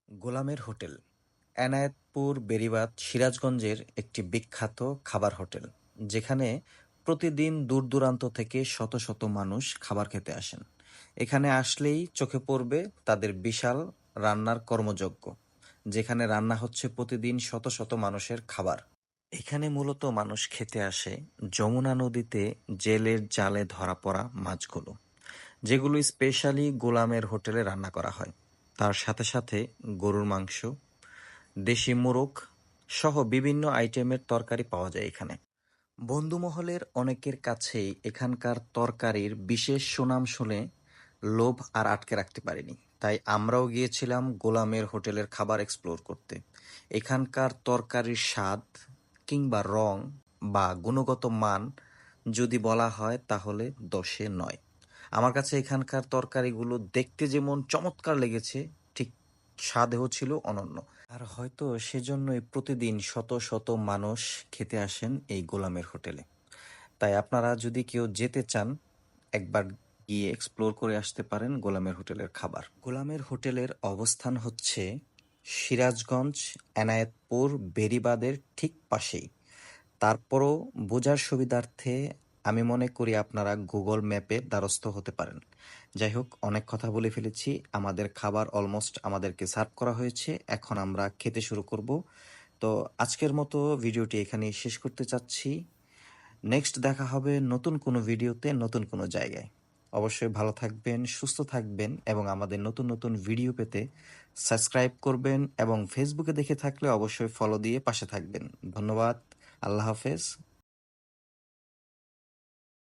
গোলামের হোটেল এনায়েতপুর বেড়িবাঁধ সিরাজগঞ্জের একটি বিখ্যাত খাবার হোটেল, যেখানে প্রতিদিন দূর দূরান্ত থেকে শত শত মানুষ খাবার খেতে আসেন। এখানে আসলেই চোখে পড়বে তাদের বিশাল রান্নার কর্মযজ্ঞ, যেখানে রান্না হচ্ছে প্রতিদিন শত শত মানুষের খাবার। এখানে মূলত মানুষ খেতে আসে যমুনা নদীতে জেলের জালে ধরা পড়া মাছগুলো, যেগুলো স্পেশালি গোলামের হোটেলে রান্না করা হয়। তার সাথে সাথে গরুর মাংস, দেশি মোরগ সহ বিভিন্ন আইটেমের তরকারি পাওয়া যায় এখানে। বন্ধুমহলের অনেকের কাছেই এখানকার তরকারির বিশেষ সুনাম শুনে লোভ আর আটকে রাখতে পারিনি, তাই আমরাও গিয়েছিলাম গোলামের হোটেলের খাবার এক্সপ্লোর করতে। এখানকার তরকারির স্বাদ কিংবা রং বা গুণগত মান যদি বলা হয় তাহলে 10-এ 9। আমার কাছে এখানকার তরকারিগুলো দেখতে যেমন চমৎকার লেগেছে, ঠিক স্বাদেও ছিল অনন্য। আর হয়তো সেজন্যই প্রতিদিন শত শত মানুষ খেতে আসেন এই গোলামের হোটেলে। তাই আপনারা যদি কেউ যেতে চান, একবার গিয়ে এক্সপ্লোর করে আসতে পারেন গোলামের হোটেলের খাবার। গোলামের হোটেলের অবস্থান হচ্ছে সিরাজগঞ্জ এনায়েতপুর বেড়িবাঁধের ঠিক পাশেই। তারপরও বোঝার সুবিধার্থে আমি মনে করি আপনারা গুগল ম্যাপের দ্বারস্থ হতে পারেন। যাই হোক, অনেক কথা বলে ফেলেছি। আমাদের খাবার অলমোস্ট আমাদেরকে সার্ভ করা হয়েছে, এখন আমরা খেতে শুরু করব। তো আজকের মতো ভিডিওটি এখানেই শেষ করতে চাচ্ছি। নেক্সট দেখা হবে নতুন কোনো ভিডিওতে, নতুন কোনো জায়গায়। অবশ্যই ভালো থাকবেন, সুস্থ থাকবেন এবং আমাদের নতুন নতুন ভিডিও পেতে সাবস্ক্রাইব করবেন এবং ফেসবুকে দেখে থাকলে অবশ্যই ফলো দিয়ে পাশে থাকবেন। ধন্যবাদ। আল্লাহ হাফেজ।